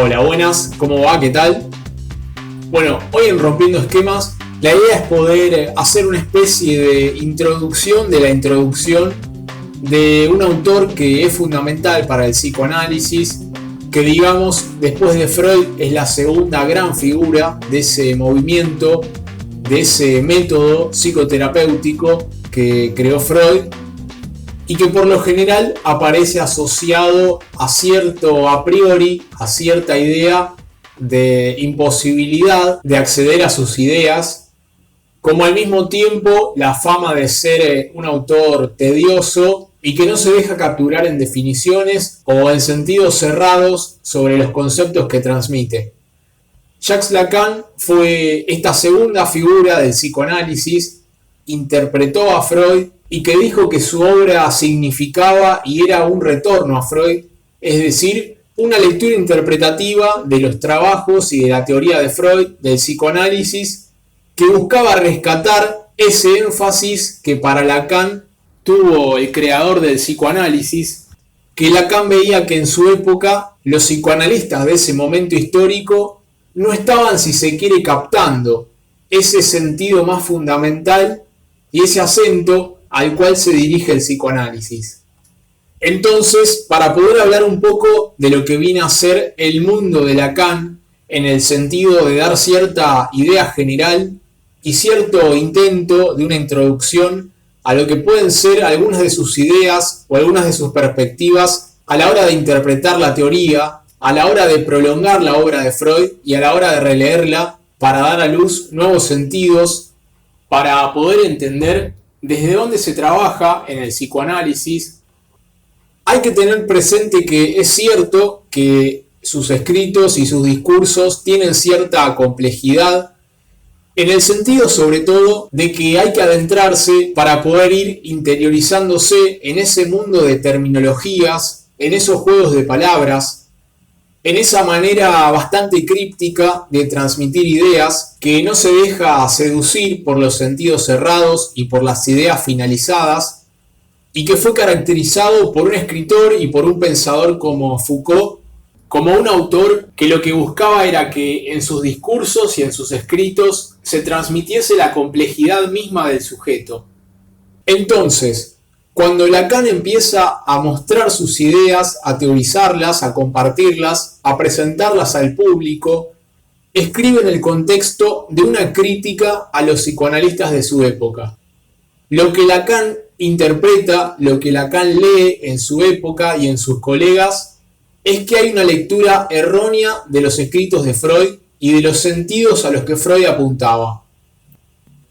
Hola, buenas, ¿cómo va? ¿Qué tal? Bueno, hoy en Rompiendo Esquemas, la idea es poder hacer una especie de introducción de la introducción de un autor que es fundamental para el psicoanálisis, que digamos, después de Freud es la segunda gran figura de ese movimiento, de ese método psicoterapéutico que creó Freud, y que por lo general aparece asociado a cierto a priori, a cierta idea de imposibilidad de acceder a sus ideas, como al mismo tiempo la fama de ser un autor tedioso y que no se deja capturar en definiciones o en sentidos cerrados sobre los conceptos que transmite. Jacques Lacan fue esta segunda figura del psicoanálisis, interpretó a Freud y que dijo que su obra significaba y era un retorno a Freud, es decir, una lectura interpretativa de los trabajos y de la teoría de Freud, del psicoanálisis, que buscaba rescatar ese énfasis que para Lacan tuvo el creador del psicoanálisis, que Lacan veía que en su época los psicoanalistas de ese momento histórico no estaban, si se quiere, captando ese sentido más fundamental y ese acento al cual se dirige el psicoanálisis. Entonces, para poder hablar un poco de lo que viene a ser el mundo de Lacan, en el sentido de dar cierta idea general y cierto intento de una introducción a lo que pueden ser algunas de sus ideas o algunas de sus perspectivas a la hora de interpretar la teoría, a la hora de prolongar la obra de Freud y a la hora de releerla para dar a luz nuevos sentidos, para poder entender desde dónde se trabaja en el psicoanálisis. Hay que tener presente que es cierto que sus escritos y sus discursos tienen cierta complejidad, en el sentido sobre todo de que hay que adentrarse para poder ir interiorizándose en ese mundo de terminologías, en esos juegos de palabras, en esa manera bastante críptica de transmitir ideas que no se deja seducir por los sentidos cerrados y por las ideas finalizadas, y que fue caracterizado por un escritor y por un pensador como Foucault, como un autor que lo que buscaba era que en sus discursos y en sus escritos se transmitiese la complejidad misma del sujeto. Entonces, cuando Lacan empieza a mostrar sus ideas, a teorizarlas, a compartirlas, a presentarlas al público, escribe en el contexto de una crítica a los psicoanalistas de su época. Lo que Lacan interpreta, lo que Lacan lee en su época y en sus colegas, es que hay una lectura errónea de los escritos de Freud y de los sentidos a los que Freud apuntaba.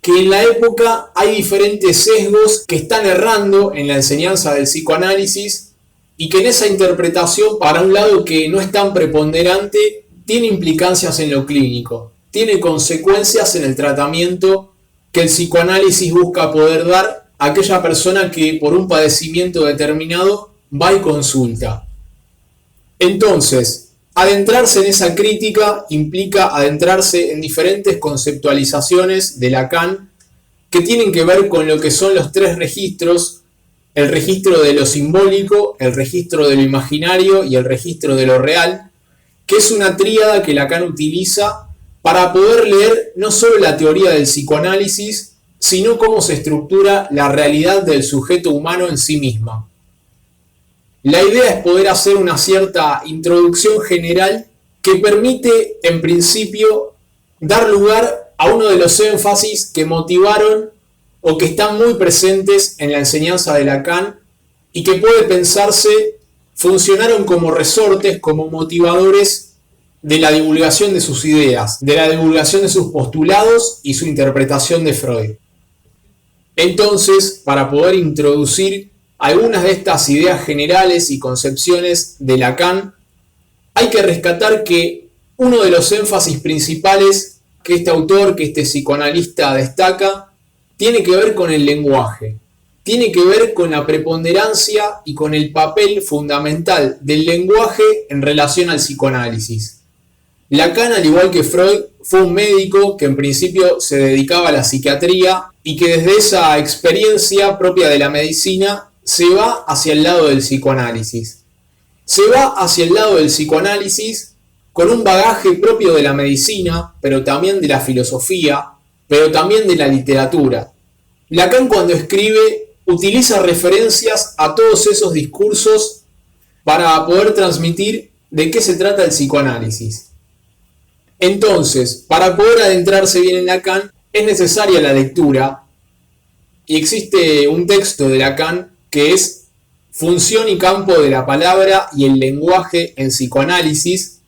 Que en la época hay diferentes sesgos que están errando en la enseñanza del psicoanálisis y que en esa interpretación, para un lado que no es tan preponderante, tiene implicancias en lo clínico, tiene consecuencias en el tratamiento que el psicoanálisis busca poder dar a aquella persona que por un padecimiento determinado va y consulta. Entonces, adentrarse en esa crítica implica adentrarse en diferentes conceptualizaciones de Lacan que tienen que ver con lo que son los tres registros: el registro de lo simbólico, el registro de lo imaginario y el registro de lo real, que es una tríada que Lacan utiliza para poder leer no solo la teoría del psicoanálisis, sino cómo se estructura la realidad del sujeto humano en sí misma. La idea es poder hacer una cierta introducción general que permite, en principio, dar lugar a uno de los énfasis que motivaron o que están muy presentes en la enseñanza de Lacan y que puede pensarse funcionaron como resortes, como motivadores de la divulgación de sus ideas, de la divulgación de sus postulados y su interpretación de Freud. Entonces, para poder introducir algunas de estas ideas generales y concepciones de Lacan, hay que rescatar que uno de los énfasis principales que este autor, que este psicoanalista destaca, tiene que ver con el lenguaje, tiene que ver con la preponderancia y con el papel fundamental del lenguaje en relación al psicoanálisis. Lacan, al igual que Freud, fue un médico que en principio se dedicaba a la psiquiatría y que desde esa experiencia propia de la medicina se va hacia el lado del psicoanálisis. Se va hacia el lado del psicoanálisis con un bagaje propio de la medicina, pero también de la filosofía, pero también de la literatura. Lacan, cuando escribe, utiliza referencias a todos esos discursos para poder transmitir de qué se trata el psicoanálisis. Entonces, para poder adentrarse bien en Lacan, es necesaria la lectura, y existe un texto de Lacan que es Función y campo de la palabra y el lenguaje en psicoanálisis,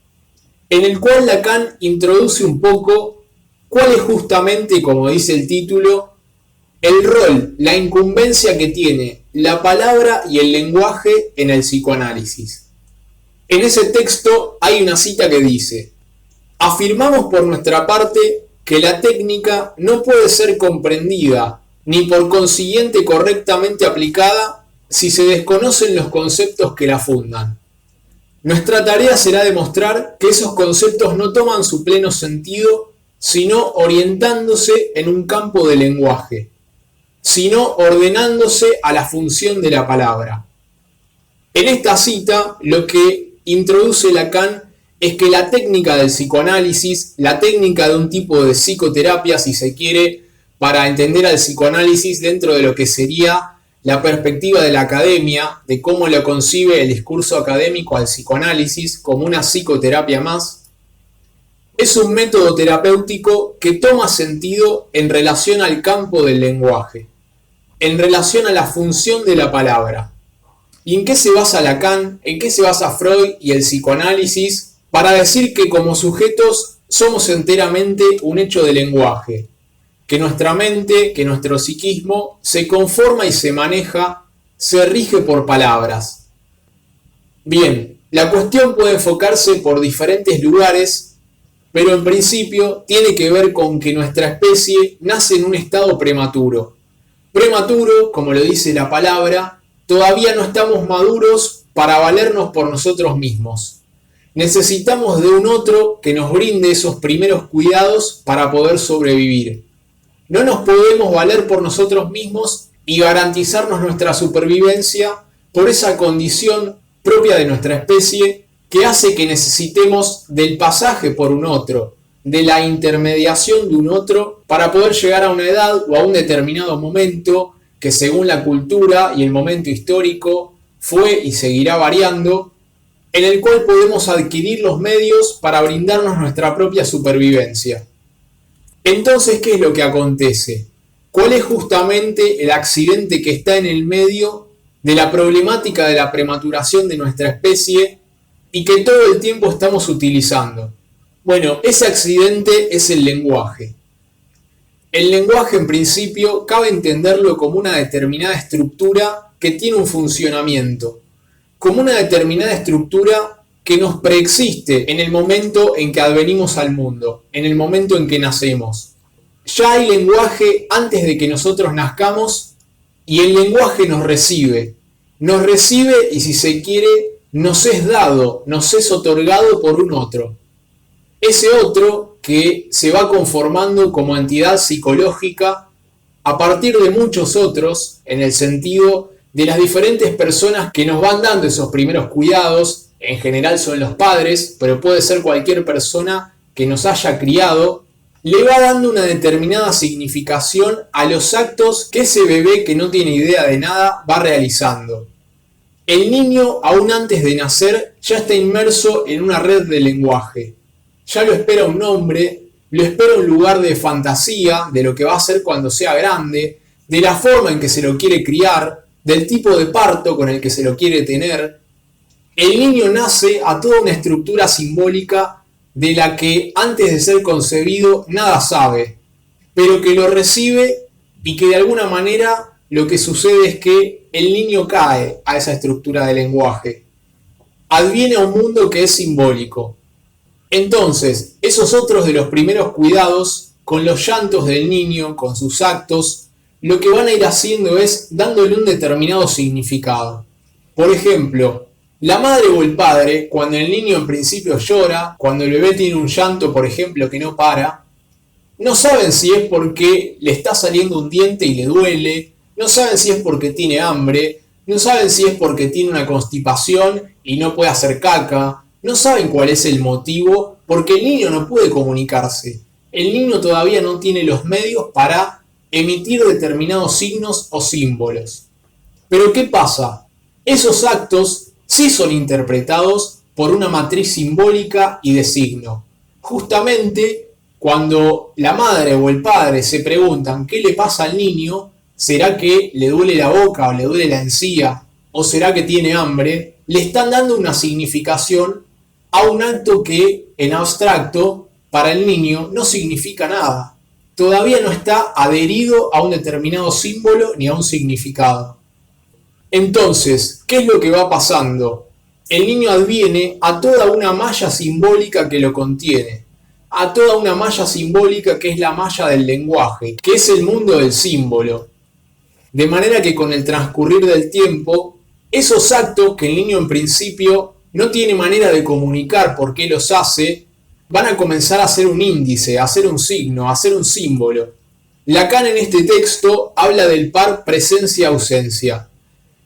en el cual Lacan introduce un poco cuál es justamente, como dice el título, el rol, la incumbencia que tiene la palabra y el lenguaje en el psicoanálisis. En ese texto hay una cita que dice: afirmamos por nuestra parte que la técnica no puede ser comprendida ni por consiguiente correctamente aplicada si se desconocen los conceptos que la fundan. Nuestra tarea será demostrar que esos conceptos no toman su pleno sentido sino orientándose en un campo de lenguaje, sino ordenándose a la función de la palabra. En esta cita, lo que introduce Lacan es que la técnica del psicoanálisis, la técnica de un tipo de psicoterapia, si se quiere, para entender al psicoanálisis dentro de lo que sería la perspectiva de la academia, de cómo lo concibe el discurso académico al psicoanálisis como una psicoterapia más, es un método terapéutico que toma sentido en relación al campo del lenguaje, en relación a la función de la palabra. ¿Y en qué se basa Lacan, en qué se basa Freud y el psicoanálisis para decir que como sujetos somos enteramente un hecho de lenguaje? Que nuestra mente, que nuestro psiquismo se conforma y se maneja, se rige por palabras. Bien, la cuestión puede enfocarse por diferentes lugares, pero en principio tiene que ver con que nuestra especie nace en un estado prematuro. Prematuro, como lo dice la palabra, todavía no estamos maduros para valernos por nosotros mismos. Necesitamos de un otro que nos brinde esos primeros cuidados para poder sobrevivir. No nos podemos valer por nosotros mismos y garantizarnos nuestra supervivencia por esa condición propia de nuestra especie que hace que necesitemos del pasaje por un otro, de la intermediación de un otro para poder llegar a una edad o a un determinado momento que, según la cultura y el momento histórico, fue y seguirá variando, en el cual podemos adquirir los medios para brindarnos nuestra propia supervivencia. Entonces, ¿qué es lo que acontece? ¿Cuál es justamente el accidente que está en el medio de la problemática de la prematuración de nuestra especie y que todo el tiempo estamos utilizando? Bueno, ese accidente es el lenguaje. El lenguaje, en principio, cabe entenderlo como una determinada estructura que tiene un funcionamiento, como una determinada estructura que nos preexiste en el momento en que advenimos al mundo, en el momento en que nacemos. Ya hay lenguaje antes de que nosotros nazcamos y el lenguaje nos recibe. Nos recibe y, si se quiere, nos es dado, nos es otorgado por un otro. Ese otro que se va conformando como entidad psicológica a partir de muchos otros, en el sentido de las diferentes personas que nos van dando esos primeros cuidados. En general son los padres, pero puede ser cualquier persona que nos haya criado, le va dando una determinada significación a los actos que ese bebé que no tiene idea de nada va realizando. El niño, aún antes de nacer, ya está inmerso en una red de lenguaje. Ya lo espera un nombre, lo espera un lugar de fantasía, de lo que va a ser cuando sea grande, de la forma en que se lo quiere criar, del tipo de parto con el que se lo quiere tener. El niño nace a toda una estructura simbólica de la que antes de ser concebido nada sabe, pero que lo recibe y que de alguna manera lo que sucede es que el niño cae a esa estructura de lenguaje, adviene a un mundo que es simbólico. Entonces, esos otros de los primeros cuidados, con los llantos del niño, con sus actos, lo que van a ir haciendo es dándole un determinado significado. Por ejemplo, la madre o el padre, cuando el niño en principio llora, cuando el bebé tiene un llanto, por ejemplo, que no para, no saben si es porque le está saliendo un diente y le duele, no saben si es porque tiene hambre, no saben si es porque tiene una constipación y no puede hacer caca, no saben cuál es el motivo porque el niño no puede comunicarse. El niño todavía no tiene los medios para emitir determinados signos o símbolos. Pero ¿qué pasa? Esos actos sí son interpretados por una matriz simbólica y de signo. Justamente cuando la madre o el padre se preguntan qué le pasa al niño, ¿será que le duele la boca o le duele la encía? ¿O será que tiene hambre? Le están dando una significación a un acto que en abstracto para el niño no significa nada. Todavía no está adherido a un determinado símbolo ni a un significado. Entonces, ¿qué es lo que va pasando? El niño adviene a toda una malla simbólica que lo contiene, a toda una malla simbólica que es la malla del lenguaje, que es el mundo del símbolo. De manera que con el transcurrir del tiempo, esos actos que el niño en principio no tiene manera de comunicar por qué los hace, van a comenzar a ser un índice, a ser un signo, a ser un símbolo. Lacan en este texto habla del par presencia-ausencia.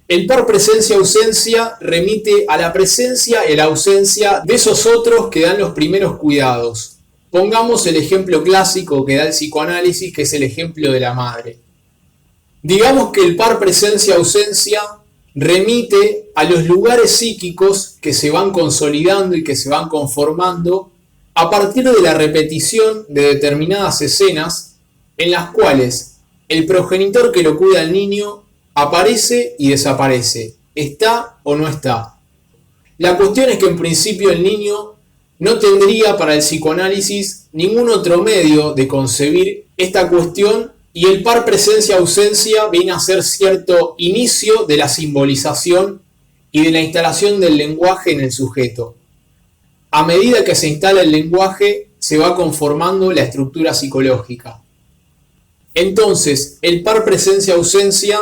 El par presencia-ausencia remite a la presencia y la ausencia de esos otros que dan los primeros cuidados. Pongamos el ejemplo clásico que da el psicoanálisis, que es el ejemplo de la madre. Digamos que el par presencia-ausencia remite a los lugares psíquicos que se van consolidando y que se van conformando a partir de la repetición de determinadas escenas en las cuales el progenitor que lo cuida al niño aparece y desaparece, está o no está. La cuestión es que en principio el niño no tendría para el psicoanálisis ningún otro medio de concebir esta cuestión y el par presencia-ausencia viene a ser cierto inicio de la simbolización y de la instalación del lenguaje en el sujeto. A medida que se instala el lenguaje, se va conformando la estructura psicológica. Entonces, el par presencia-ausencia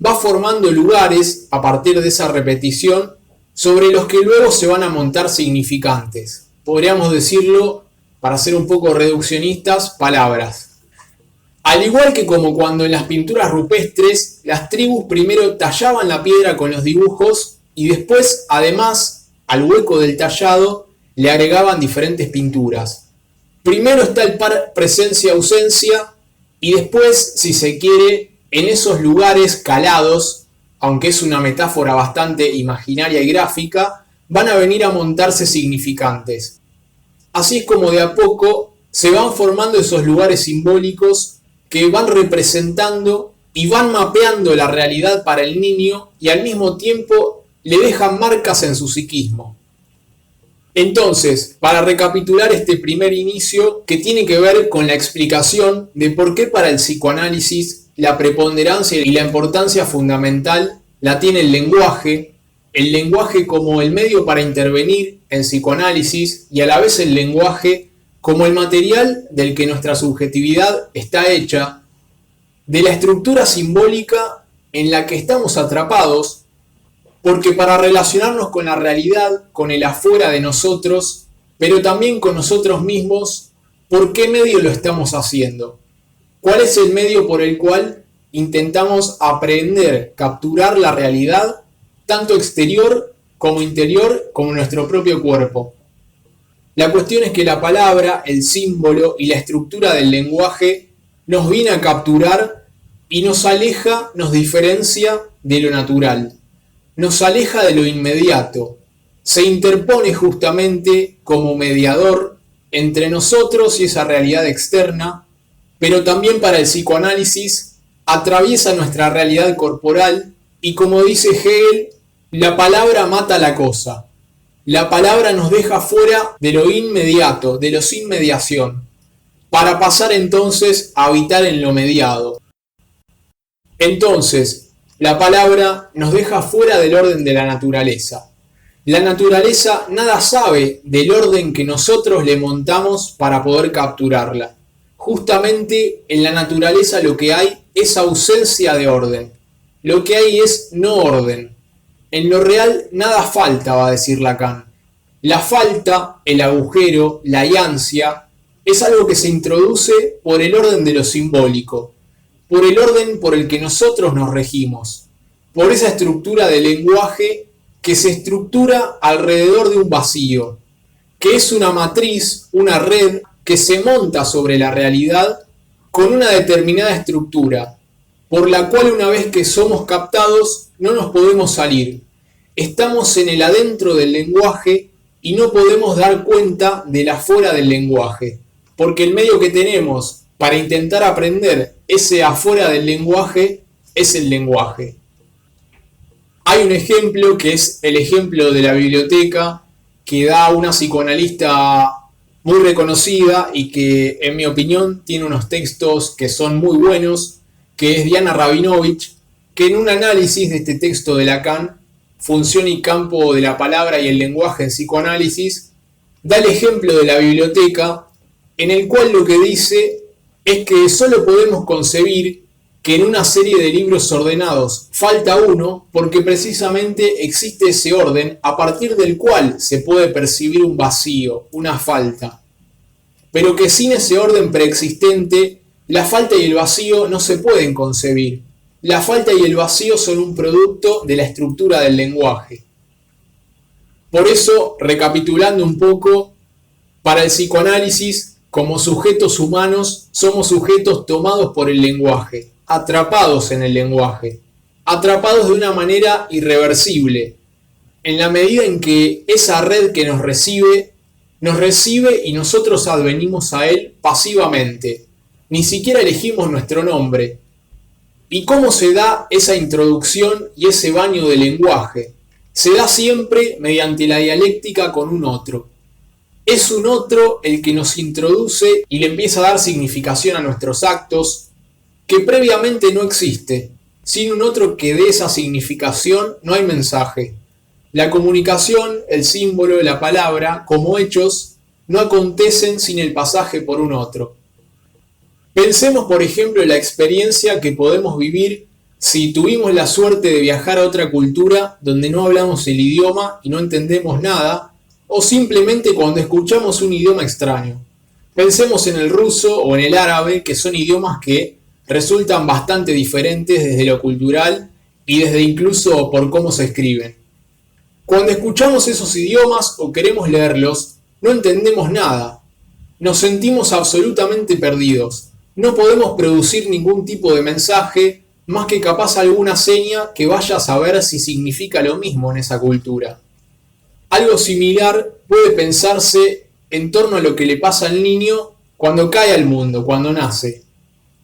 va formando lugares a partir de esa repetición sobre los que luego se van a montar significantes. Podríamos decirlo, para ser un poco reduccionistas, palabras. Al igual que como cuando en las pinturas rupestres, las tribus primero tallaban la piedra con los dibujos y después, además, al hueco del tallado, le agregaban diferentes pinturas. Primero está el par presencia-ausencia y después, si se quiere, en esos lugares calados, aunque es una metáfora bastante imaginaria y gráfica, van a venir a montarse significantes. Así es como de a poco se van formando esos lugares simbólicos que van representando y van mapeando la realidad para el niño y al mismo tiempo le dejan marcas en su psiquismo. Entonces, para recapitular este primer inicio que tiene que ver con la explicación de por qué para el psicoanálisis la preponderancia y la importancia fundamental la tiene el lenguaje como el medio para intervenir en psicoanálisis y a la vez el lenguaje como el material del que nuestra subjetividad está hecha, de la estructura simbólica en la que estamos atrapados, porque para relacionarnos con la realidad, con el afuera de nosotros, pero también con nosotros mismos, ¿por qué medio lo estamos haciendo? ¿Cuál es el medio por el cual intentamos aprender, capturar la realidad, tanto exterior como interior, como nuestro propio cuerpo? La cuestión es que la palabra, el símbolo y la estructura del lenguaje nos viene a capturar y nos aleja, nos diferencia de lo natural, nos aleja de lo inmediato, se interpone justamente como mediador entre nosotros y esa realidad externa, pero también para el psicoanálisis atraviesa nuestra realidad corporal y como dice Hegel, la palabra mata la cosa. La palabra nos deja fuera de lo inmediato, de lo sin mediación, para pasar entonces a habitar en lo mediado. Entonces, la palabra nos deja fuera del orden de la naturaleza. La naturaleza nada sabe del orden que nosotros le montamos para poder capturarla. Justamente en la naturaleza lo que hay es ausencia de orden. Lo que hay es no orden. En lo real nada falta, va a decir Lacan. La falta, el agujero, la ansia, es algo que se introduce por el orden de lo simbólico, por el orden por el que nosotros nos regimos, por esa estructura de lenguaje que se estructura alrededor de un vacío, que es una matriz, una red que se monta sobre la realidad con una determinada estructura, por la cual una vez que somos captados no nos podemos salir. Estamos en el adentro del lenguaje y no podemos dar cuenta del afuera del lenguaje, porque el medio que tenemos para intentar aprender ese afuera del lenguaje es el lenguaje. Hay un ejemplo que es el ejemplo de la biblioteca que da una psicoanalista muy reconocida y que en mi opinión tiene unos textos que son muy buenos, que es Diana Rabinovich, que en un análisis de este texto de Lacan, Función y campo de la palabra y el lenguaje en psicoanálisis, da el ejemplo de la biblioteca, en el cual lo que dice es que solo podemos concebir que en una serie de libros ordenados falta uno porque precisamente existe ese orden a partir del cual se puede percibir un vacío, una falta. Pero que sin ese orden preexistente, la falta y el vacío no se pueden concebir. La falta y el vacío son un producto de la estructura del lenguaje. Por eso, recapitulando un poco, para el psicoanálisis, como sujetos humanos, somos sujetos tomados por el lenguaje, atrapados en el lenguaje, atrapados de una manera irreversible, en la medida en que esa red que nos recibe y nosotros advenimos a él pasivamente. Ni siquiera elegimos nuestro nombre. ¿Y cómo se da esa introducción y ese baño del lenguaje? Se da siempre mediante la dialéctica con un otro. Es un otro el que nos introduce y le empieza a dar significación a nuestros actos, que previamente no existe. Sin un otro que dé esa significación no hay mensaje. La comunicación, el símbolo, la palabra, como hechos, no acontecen sin el pasaje por un otro. Pensemos, por ejemplo, en la experiencia que podemos vivir si tuvimos la suerte de viajar a otra cultura donde no hablamos el idioma y no entendemos nada, o simplemente cuando escuchamos un idioma extraño. Pensemos en el ruso o en el árabe, que son idiomas que resultan bastante diferentes desde lo cultural y desde incluso por cómo se escriben. Cuando escuchamos esos idiomas o queremos leerlos, no entendemos nada. Nos sentimos absolutamente perdidos. No podemos producir ningún tipo de mensaje, más que capaz alguna seña que vaya a saber si significa lo mismo en esa cultura. Algo similar puede pensarse en torno a lo que le pasa al niño cuando cae al mundo, cuando nace.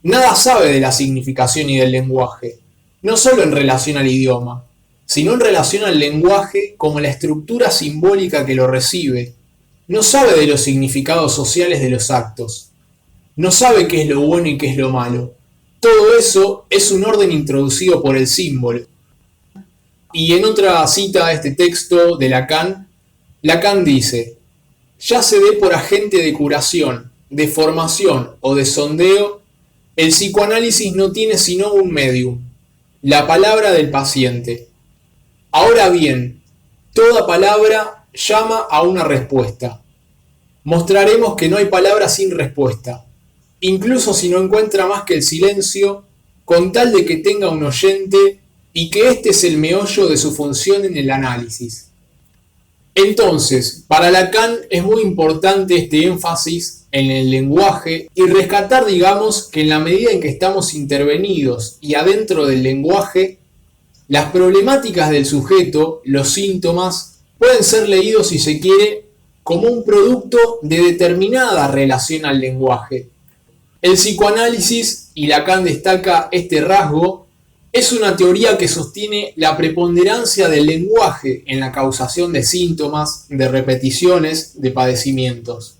Nada sabe de la significación y del lenguaje, no solo en relación al idioma, sino en relación al lenguaje como la estructura simbólica que lo recibe. No sabe de los significados sociales de los actos. No sabe qué es lo bueno y qué es lo malo. Todo eso es un orden introducido por el símbolo. Y en otra cita de este texto de Lacan, Lacan dice: ya se dé por agente de curación, de formación o de sondeo, el psicoanálisis no tiene sino un medium, la palabra del paciente. Ahora bien, toda palabra llama a una respuesta. Mostraremos que no hay palabra sin respuesta, incluso si no encuentra más que el silencio, con tal de que tenga un oyente y que este es el meollo de su función en el análisis. Entonces, para Lacan es muy importante este énfasis en el lenguaje y rescatar, digamos, que en la medida en que estamos intervenidos y adentro del lenguaje, las problemáticas del sujeto, los síntomas, pueden ser leídos, si se quiere, como un producto de determinada relación al lenguaje. El psicoanálisis, y Lacan destaca este rasgo, es una teoría que sostiene la preponderancia del lenguaje en la causación de síntomas, de repeticiones, de padecimientos.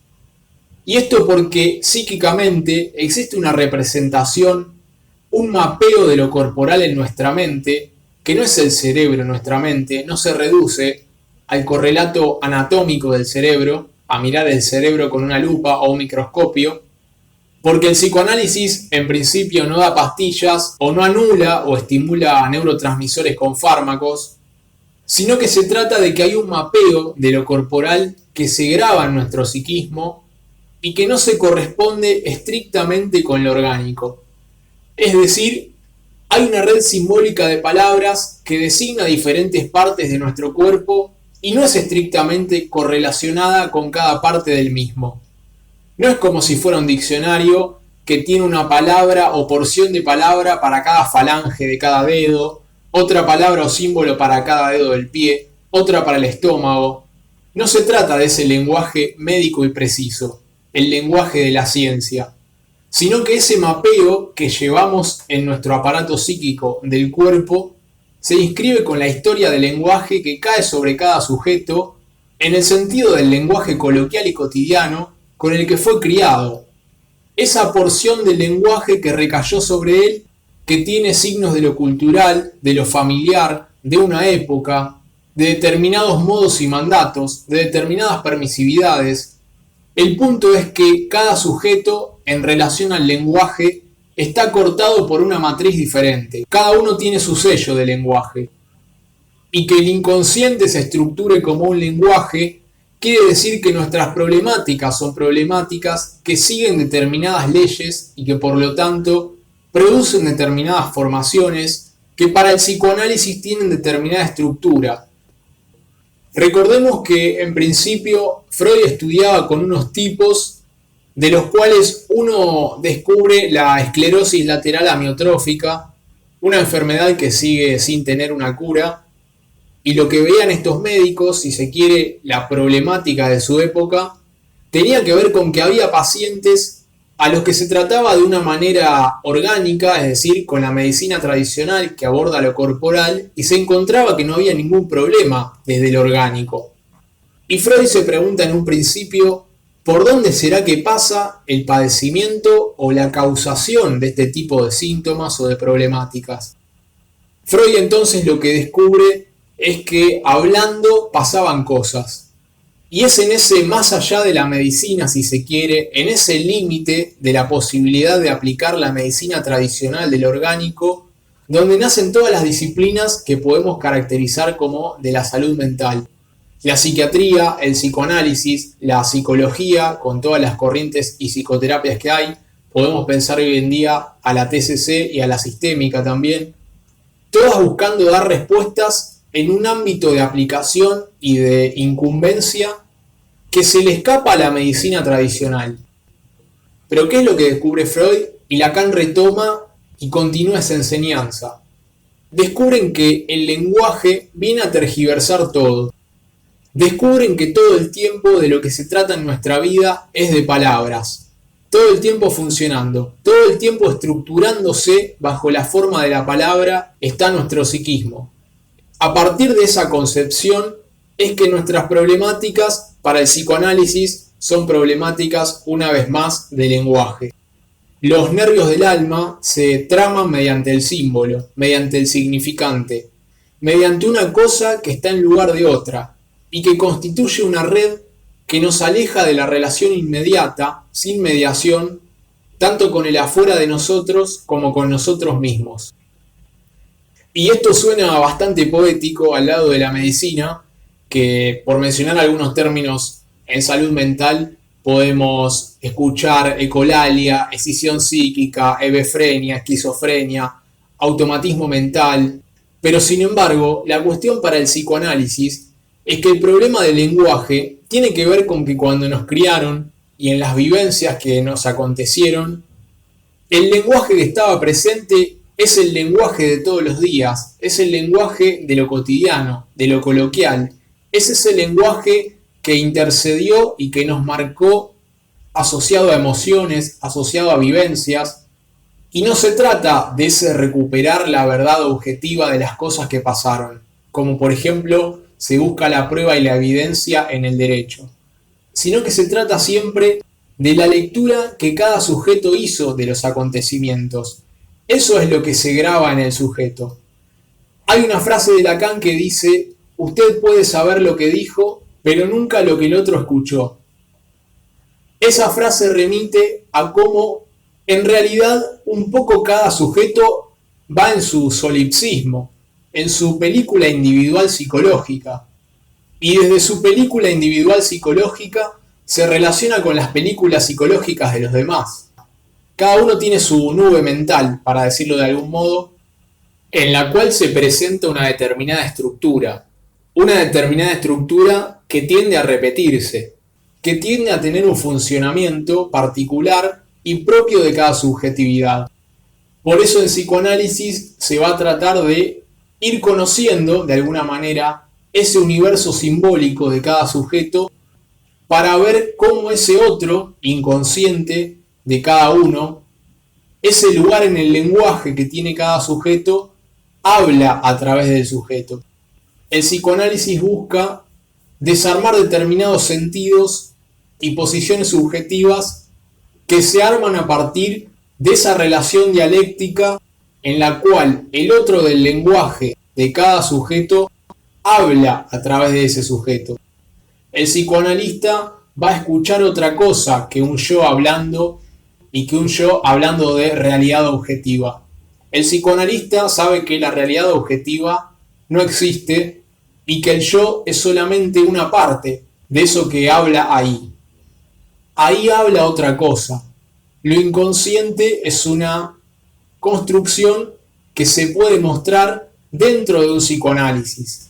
Y esto porque psíquicamente existe una representación, un mapeo de lo corporal en nuestra mente, que no es el cerebro en nuestra mente, no se reduce al correlato anatómico del cerebro, a mirar el cerebro con una lupa o un microscopio, porque el psicoanálisis en principio no da pastillas o no anula o estimula neurotransmisores con fármacos, sino que se trata de que hay un mapeo de lo corporal que se graba en nuestro psiquismo y que no se corresponde estrictamente con lo orgánico. Es decir, Hay una red simbólica de palabras que designa diferentes partes de nuestro cuerpo y no es estrictamente correlacionada con cada parte del mismo. No es como si fuera un diccionario que tiene una palabra o porción de palabra para cada falange de cada dedo, otra palabra o símbolo para cada dedo del pie, otra para el estómago. No se trata de ese lenguaje médico y preciso, el lenguaje de la ciencia, sino que ese mapeo que llevamos en nuestro aparato psíquico del cuerpo se inscribe con la historia del lenguaje que cae sobre cada sujeto en el sentido del lenguaje coloquial y cotidiano con el que fue criado. Esa porción del lenguaje que recayó sobre él, que tiene signos de lo cultural, de lo familiar, de una época, de determinados modos y mandatos, de determinadas permisividades. El punto es que cada sujeto, en relación al lenguaje, está cortado por una matriz diferente. Cada uno tiene su sello de lenguaje. Y que el inconsciente se estructure como un lenguaje quiere decir que nuestras problemáticas son problemáticas que siguen determinadas leyes y que por lo tanto producen determinadas formaciones que para el psicoanálisis tienen determinada estructura. Recordemos que en principio Freud estudiaba con unos tipos de los cuales uno descubre la esclerosis lateral amiotrófica, una enfermedad que sigue sin tener una cura, y lo que veían estos médicos, si se quiere, la problemática de su época, tenía que ver con que había pacientes a los que se trataba de una manera orgánica, es decir, con la medicina tradicional que aborda lo corporal, y se encontraba que no había ningún problema desde lo orgánico. Y Freud se pregunta en un principio, ¿por dónde será que pasa el padecimiento o la causación de este tipo de síntomas o de problemáticas? Freud entonces lo que descubre es que hablando pasaban cosas. Y es en ese más allá de la medicina, si se quiere, en ese límite de la posibilidad de aplicar la medicina tradicional del orgánico, donde nacen todas las disciplinas que podemos caracterizar como de la salud mental. La psiquiatría, el psicoanálisis, la psicología, con todas las corrientes y psicoterapias que hay, podemos pensar hoy en día a la TCC y a la sistémica también, todas buscando dar respuestas en un ámbito de aplicación y de incumbencia que se le escapa a la medicina tradicional. Pero ¿qué es lo que descubre Freud? Y Lacan retoma y continúa esa enseñanza. Descubren que el lenguaje viene a tergiversar todo. Descubren que todo el tiempo de lo que se trata en nuestra vida es de palabras. Todo el tiempo funcionando, todo el tiempo estructurándose bajo la forma de la palabra está nuestro psiquismo. A partir de esa concepción es que nuestras problemáticas para el psicoanálisis son problemáticas una vez más de lenguaje. Los nervios del alma se traman mediante el símbolo, mediante el significante, mediante una cosa que está en lugar de otra y que constituye una red que nos aleja de la relación inmediata, sin mediación, tanto con el afuera de nosotros como con nosotros mismos. Y esto suena bastante poético al lado de la medicina, que por mencionar algunos términos en salud mental podemos escuchar ecolalia, escisión psíquica, hebefrenia, esquizofrenia, automatismo mental. Pero sin embargo, la cuestión para el psicoanálisis es que el problema del lenguaje tiene que ver con que cuando nos criaron y en las vivencias que nos acontecieron, el lenguaje que estaba presente es el lenguaje de todos los días, es el lenguaje de lo cotidiano, de lo coloquial, es ese lenguaje que intercedió y que nos marcó asociado a emociones, asociado a vivencias, y no se trata de ese recuperar la verdad objetiva de las cosas que pasaron, como por ejemplo se busca la prueba y la evidencia en el derecho, sino que se trata siempre de la lectura que cada sujeto hizo de los acontecimientos. Eso es lo que se graba en el sujeto. Hay una frase de Lacan que dice: usted puede saber lo que dijo, pero nunca lo que el otro escuchó. Esa frase remite a cómo, en realidad, un poco cada sujeto va en su solipsismo, en su película individual psicológica. Y desde su película individual psicológica se relaciona con las películas psicológicas de los demás. Cada uno tiene su nube mental, para decirlo de algún modo, en la cual se presenta una determinada estructura que tiende a repetirse, que tiende a tener un funcionamiento particular y propio de cada subjetividad. Por eso en psicoanálisis se va a tratar de ir conociendo de alguna manera ese universo simbólico de cada sujeto para ver cómo ese otro inconsciente de cada uno, ese lugar en el lenguaje que tiene cada sujeto, habla a través del sujeto. El psicoanálisis busca desarmar determinados sentidos y posiciones subjetivas que se arman a partir de esa relación dialéctica en la cual el otro del lenguaje de cada sujeto habla a través de ese sujeto. El psicoanalista va a escuchar otra cosa que un yo hablando y que un yo hablando de realidad objetiva. El psicoanalista sabe que la realidad objetiva no existe y que el yo es solamente una parte de eso que habla ahí. Ahí habla otra cosa. Lo inconsciente es una construcción que se puede mostrar dentro de un psicoanálisis.